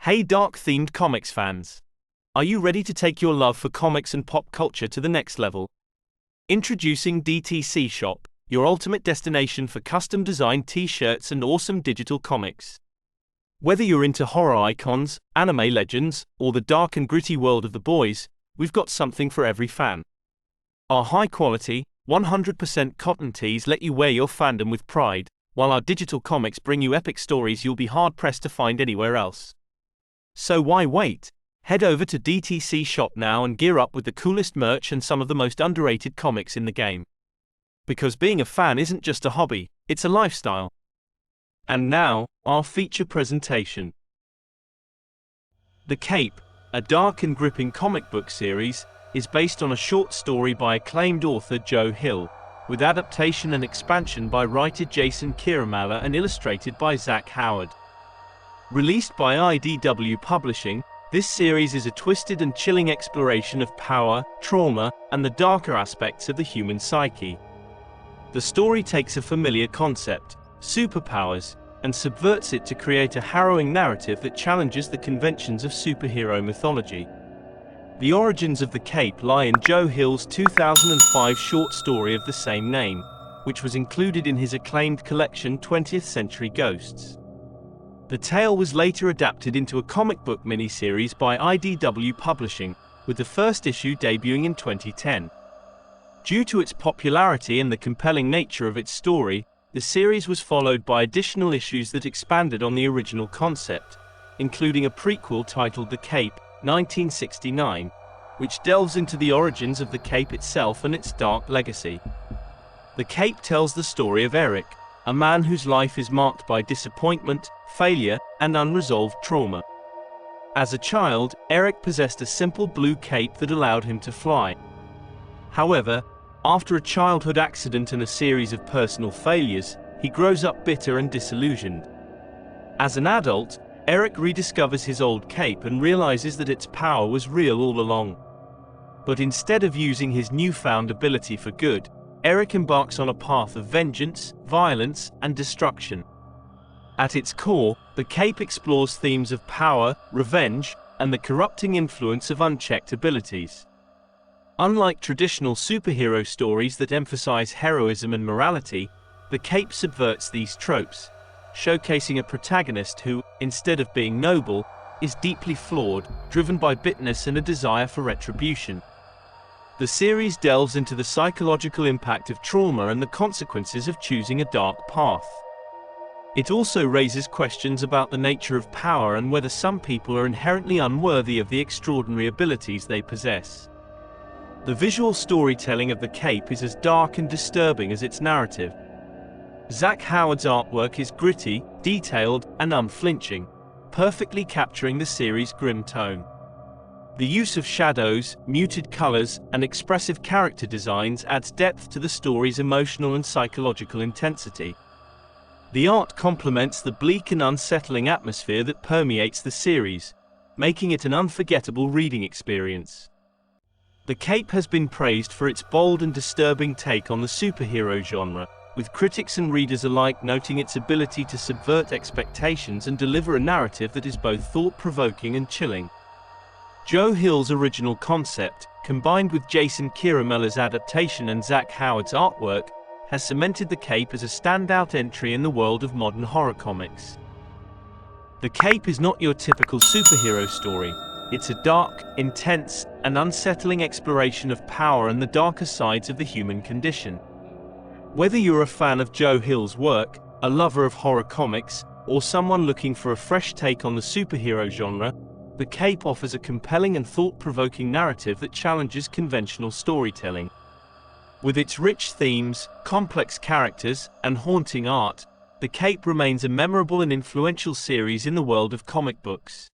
Hey dark-themed comics fans! Are you ready to take your love for comics and pop culture to the next level? Introducing DTC Shop, your ultimate destination for custom-designed t-shirts and awesome digital comics. Whether you're into horror icons, anime legends, or the dark and gritty world of the boys, we've got something for every fan. Our high-quality, 100% cotton tees let you wear your fandom with pride, while our digital comics bring you epic stories you'll be hard-pressed to find anywhere else. So why wait? Head over to DTC Shop now and gear up with the coolest merch and some of the most underrated comics in the game. Because being a fan isn't just a hobby, it's a lifestyle. And now, our feature presentation. The Cape, a dark and gripping comic book series, is based on a short story by acclaimed author Joe Hill, with adaptation and expansion by writer Jason Kiramala and illustrated by Zach Howard. Released by IDW Publishing, this series is a twisted and chilling exploration of power, trauma, and the darker aspects of the human psyche. The story takes a familiar concept, superpowers, and subverts it to create a harrowing narrative that challenges the conventions of superhero mythology. The origins of the Cape lie in Joe Hill's 2005 short story of the same name, which was included in his acclaimed collection 20th Century Ghosts. The tale was later adapted into a comic book miniseries by IDW Publishing, with the first issue debuting in 2010. Due to its popularity and the compelling nature of its story, the series was followed by additional issues that expanded on the original concept, including a prequel titled The Cape, 1969, which delves into the origins of the Cape itself and its dark legacy. The Cape tells the story of Eric, a man whose life is marked by disappointment, failure, and unresolved trauma. As a child, Eric possessed a simple blue cape that allowed him to fly. However, after a childhood accident and a series of personal failures, he grows up bitter and disillusioned. As an adult, Eric rediscovers his old cape and realizes that its power was real all along. But instead of using his newfound ability for good, Eric embarks on a path of vengeance, violence, and destruction. At its core, the Cape explores themes of power, revenge, and the corrupting influence of unchecked abilities. Unlike traditional superhero stories that emphasize heroism and morality, the Cape subverts these tropes, showcasing a protagonist who, instead of being noble, is deeply flawed, driven by bitterness and a desire for retribution. The series delves into the psychological impact of trauma and the consequences of choosing a dark path. It also raises questions about the nature of power and whether some people are inherently unworthy of the extraordinary abilities they possess. The visual storytelling of the Cape is as dark and disturbing as its narrative. Zach Howard's artwork is gritty, detailed, and unflinching, perfectly capturing the series' grim tone. The use of shadows, muted colors, and expressive character designs adds depth to the story's emotional and psychological intensity. The art complements the bleak and unsettling atmosphere that permeates the series, making it an unforgettable reading experience. The Cape has been praised for its bold and disturbing take on the superhero genre, with critics and readers alike noting its ability to subvert expectations and deliver a narrative that is both thought-provoking and chilling. Joe Hill's original concept, combined with Jason Kiramala's adaptation and Zach Howard's artwork, has cemented the Cape as a standout entry in the world of modern horror comics. The Cape is not your typical superhero story. It's a dark, intense, and unsettling exploration of power and the darker sides of the human condition. Whether you're a fan of Joe Hill's work, a lover of horror comics, or someone looking for a fresh take on the superhero genre, The Cape offers a compelling and thought-provoking narrative that challenges conventional storytelling. With its rich themes, complex characters, and haunting art, The Cape remains a memorable and influential series in the world of comic books.